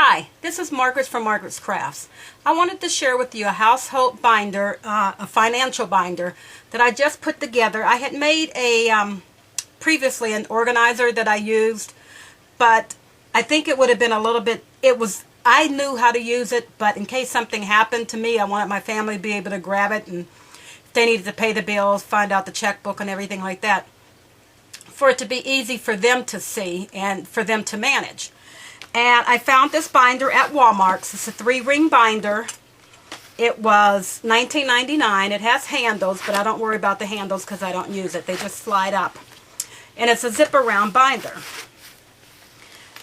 Hi, this is Margaret from Margaret's Crafts. I wanted to share with you a household binder, a financial binder that I just put together. I had made previously an organizer that I used, but I think it would have been a little bit, I knew how to use it, but in case something happened to me, I wanted my family to be able to grab it, and if they needed to pay the bills, find out the checkbook and everything like that, for it to be easy for them to see and for them to manage. And I found this binder at Walmart. It's a 3-ring binder. It was $19.99. It has handles, but I don't worry about the handles because I don't use it. They just slide up. And it's a zip around binder.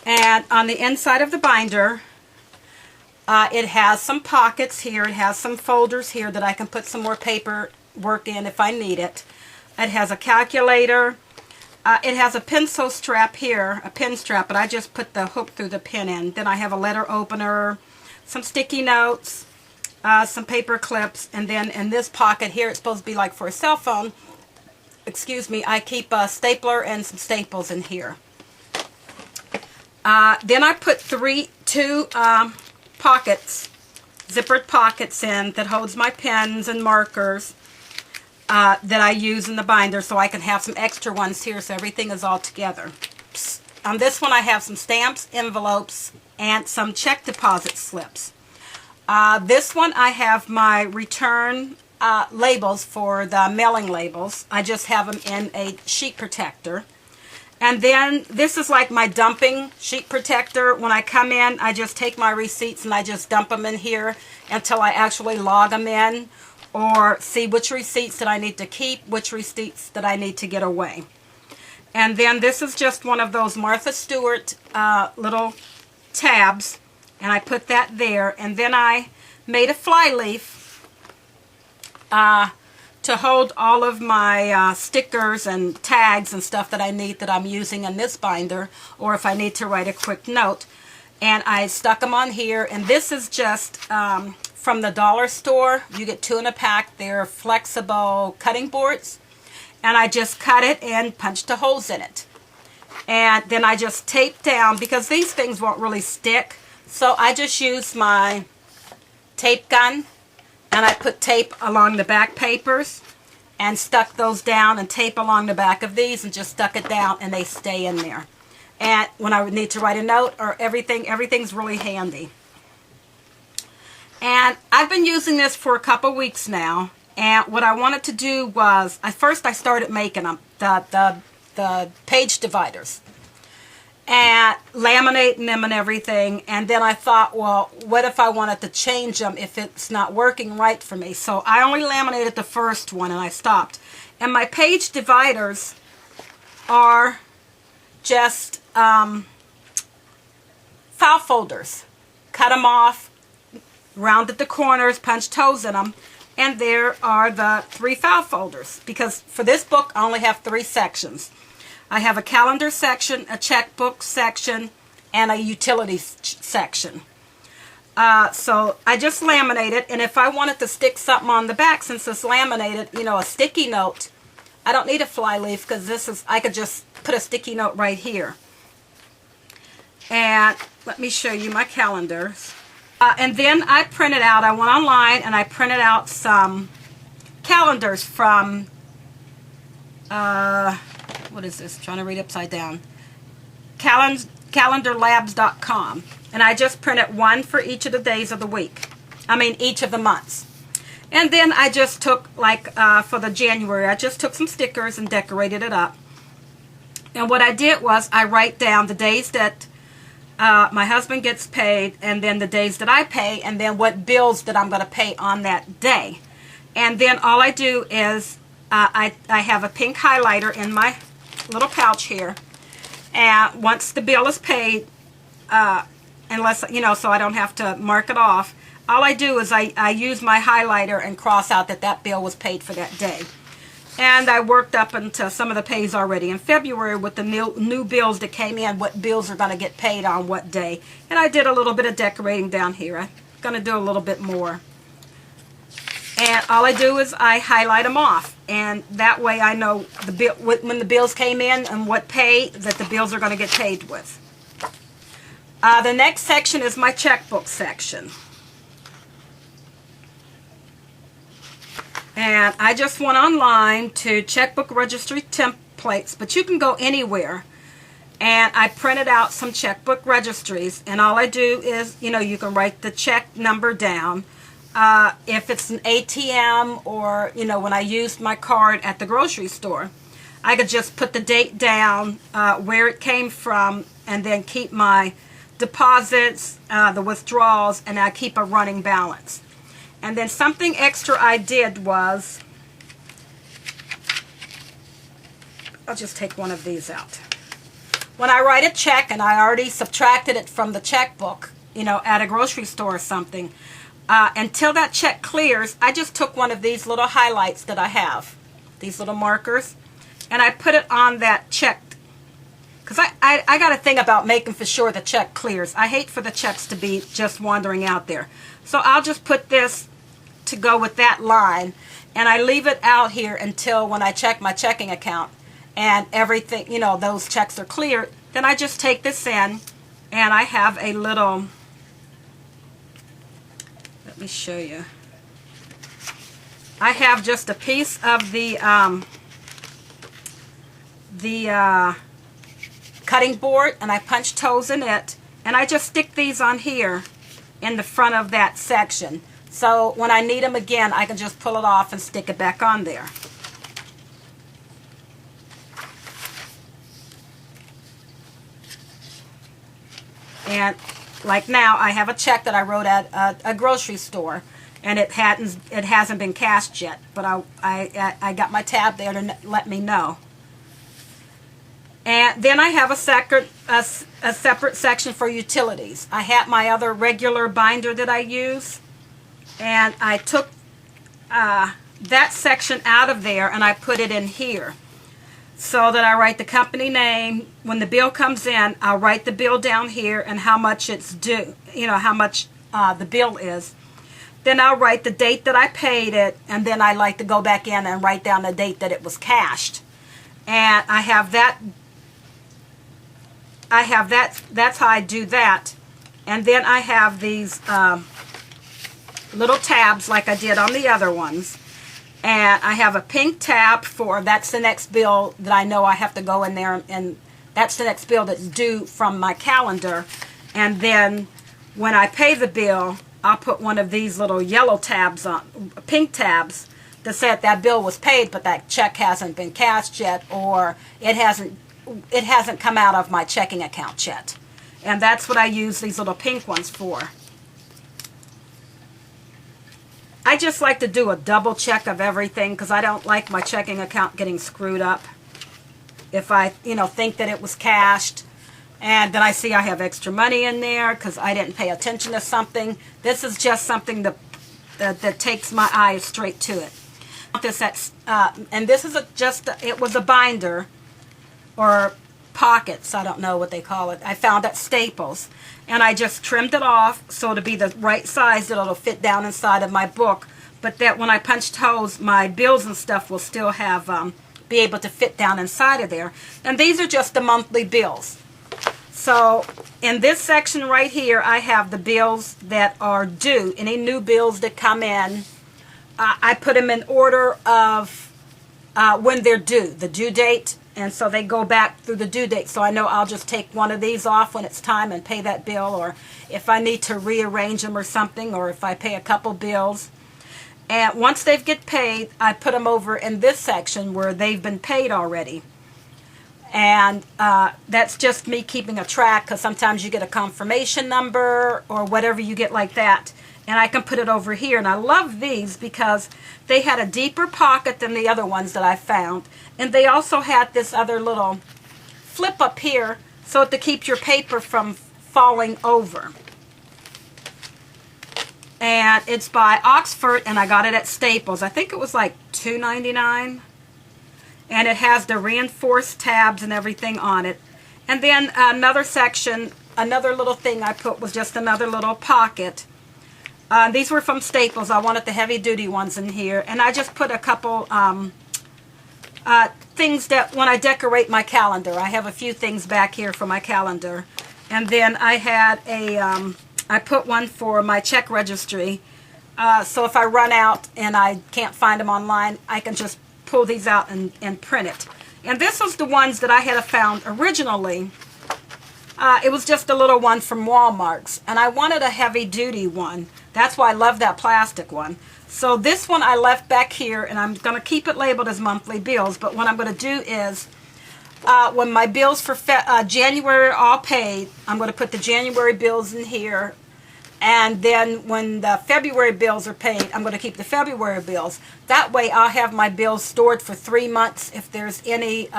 And on the inside of the binder, it has some pockets here. It has some folders here that I can put some more paperwork in if I need it. It has a calculator. It has a pencil strap here, a pin strap, but I just put the hook through the pin in. Then I have a letter opener, some sticky notes, some paper clips, and then in this pocket here, it's supposed to be like for a cell phone. Excuse me, I keep a stapler and some staples in here. Then I put two pockets, zippered pockets in that holds my pens and markers. That I use in the binder, so I can have some extra ones here so everything is all together. On this one I have some stamps, envelopes, and some check deposit slips. This one I have my return labels for the mailing labels. I just have them in a sheet protector. And then this is like my dumping sheet protector. When I come in, I just take my receipts and I just dump them in here until I actually log them in, or see which receipts that I need to keep, which receipts that I need to get away. And then this is just one of those Martha Stewart little tabs, and I put that there. And then I made a fly leaf to hold all of my stickers and tags and stuff that I need that I'm using in this binder, or if I need to write a quick note. And I stuck them on here, and this is just from the dollar store. You get 2 in a pack. They're flexible cutting boards, and I just cut it and punched the holes in it. And then I just taped down, because these things won't really stick, so I just used my tape gun, and I put tape along the back papers and stuck those down, and tape along the back of these, and just stuck it down, and they stay in there. And when I would need to write a note or everything's really handy. And I've been using this for a couple weeks now, and what I wanted to do was, first I started making them, the page dividers, and laminating them and everything. And then I thought, well, what if I wanted to change them if it's not working right for me? So I only laminated the first one and I stopped. And my page dividers are just file folders. Cut them off, rounded the corners, punched holes in them, and there are the 3 file folders. Because for this book I only have 3 sections. I have a calendar section, a checkbook section, and a utilities section. So I just laminated, and if I wanted to stick something on the back, since it's laminated, you know, a sticky note, I don't need a fly leaf, because I could just put a sticky note right here. And let me show you my calendars. And then I printed out, I went online and I printed out some calendars from, what is this? I'm trying to read upside down. Calendarlabs.com. And I just printed one for each of the days of the week. Each of the months. And then I just took, for the January, I just took some stickers and decorated it up. And what I did was I write down the days that my husband gets paid, and then the days that I pay, and then what bills that I'm going to pay on that day. And then all I do is I have a pink highlighter in my little pouch here, and once the bill is paid, unless, so I don't have to mark it off, all I do is I use my highlighter and cross out that bill was paid for that day. And I worked up into some of the pays already in February with the new bills that came in, what bills are going to get paid on what day. And I did a little bit of decorating down here. I'm going to do a little bit more. And all I do is I highlight them off. And that way I know when the bills came in and what pay that the bills are going to get paid with. The next section is my checkbook section. And I just went online to checkbook registry templates, but you can go anywhere. And I printed out some checkbook registries, and all I do is, you can write the check number down. If it's an ATM or, when I used my card at the grocery store, I could just put the date down, where it came from, and then keep my deposits, the withdrawals, and I keep a running balance. And then something extra I did was, I'll just take one of these out. When I write a check, and I already subtracted it from the checkbook, at a grocery store or something, until that check clears, I just took one of these little highlights that I have, these little markers, and I put it on that check. Because I got a thing about making for sure the check clears. I hate for the checks to be just wandering out there. So I'll just put this to go with that line, and I leave it out here until when I check my checking account and everything, those checks are clear. Then I just take this in, and I have a little, let me show you. I have just a piece of the cutting board, and I punch holes in it, and I just stick these on here in the front of that section. So when I need them again, I can just pull it off and stick it back on there. And like now, I have a check that I wrote at a grocery store, and it hasn't been cashed yet, but I got my tab there to let me know. And then I have a separate section for utilities. I have my other regular binder that I use, and I took that section out of there and I put it in here, so that I write the company name. When the bill comes in, I'll write the bill down here and how much it's due, how much the bill is. Then I'll write the date that I paid it, and then I like to go back in and write down the date that it was cashed. And I have that, that's how I do that. And then I have these little tabs like I did on the other ones. And I have a pink tab for, that's the next bill that I know I have to go in there, and that's the next bill that's due from my calendar. And then when I pay the bill, I'll put one of these little yellow tabs on, pink tabs, that said that bill was paid, but that check hasn't been cashed yet, or it hasn't come out of my checking account yet. And that's what I use these little pink ones for. I just like to do a double check of everything, because I don't like my checking account getting screwed up. If I, think that it was cashed, and then I see I have extra money in there because I didn't pay attention to something. This is just something that takes my eyes straight to it. And this is it was a binder, or pockets, I don't know what they call it. I found at Staples, and I just trimmed it off so to be the right size that it'll fit down inside of my book, but that when I punched holes, my bills and stuff will still have be able to fit down inside of there. And these are just the monthly bills. So in this section right here, I have the bills that are due. Any new bills that come in, I put them in order of when they're due, the due date. And so they go back through the due date. So I know I'll just take one of these off when it's time and pay that bill, or if I need to rearrange them or something, or if I pay a couple bills. And once they get paid, I put them over in this section where they've been paid already. And that's just me keeping a track, because sometimes you get a confirmation number or whatever you get like that. And I can put it over here. And I love these because they had a deeper pocket than the other ones that I found. And they also had this other little flip up here so to keep your paper from falling over. And it's by Oxford, and I got it at Staples. I think it was like $2.99. And it has the reinforced tabs and everything on it. And then another section, another little thing I put was just another little pocket. These were from Staples. I wanted the heavy-duty ones in here. And I just put a couple things that when I decorate my calendar. I have a few things back here for my calendar. And then I had I put one for my check registry. So if I run out and I can't find them online, I can just pull these out and print it. And this was the ones that I had found originally. It was just a little one from Walmart's, and I wanted a heavy-duty one. That's why I love that plastic one. So this one I left back here, and I'm going to keep it labeled as monthly bills. But what I'm going to do is, when my bills for January are all paid, I'm going to put the January bills in here. And then when the February bills are paid, I'm going to keep the February bills. That way I'll have my bills stored for 3 months. If there's any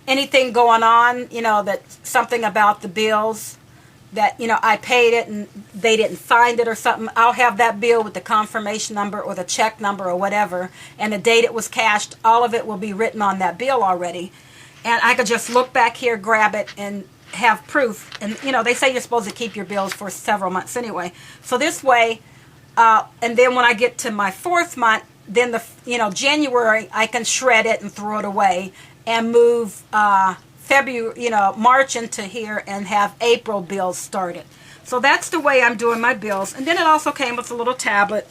anything going on, you know, that something about the bills that, you know, I paid it and they didn't find it or something, I'll have that bill with the confirmation number or the check number or whatever, and the date it was cashed. All of it will be written on that bill already. And I could just look back here, grab it, and have proof. And, you know, they say you're supposed to keep your bills for several months anyway. So this way, and then when I get to my 4th month, then January, I can shred it and throw it away and move February, March into here and have April bills started. So that's the way I'm doing my bills. And then it also came with a little tablet,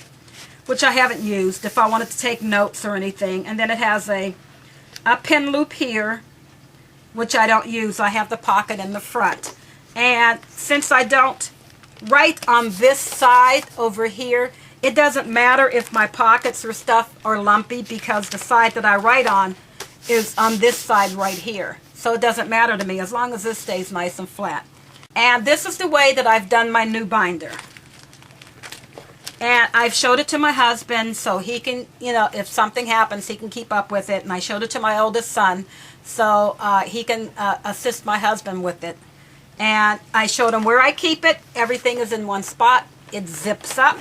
which I haven't used if I wanted to take notes or anything. And then it has a pen loop here, which I don't use. I have the pocket in the front. And since I don't write on this side over here, it doesn't matter if my pockets or stuff are lumpy, because the side that I write on is on this side right here. So it doesn't matter to me as long as this stays nice and flat. And this is the way that I've done my new binder. And I've showed it to my husband so he can, if something happens, he can keep up with it. And I showed it to my oldest son so he can assist my husband with it. And I showed him where I keep it. Everything is in one spot. It zips up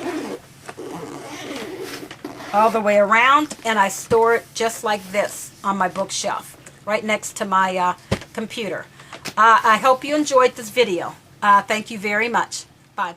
all the way around, and I store it just like this on my bookshelf right next to my computer. I hope you enjoyed this video. Thank you very much. Bye.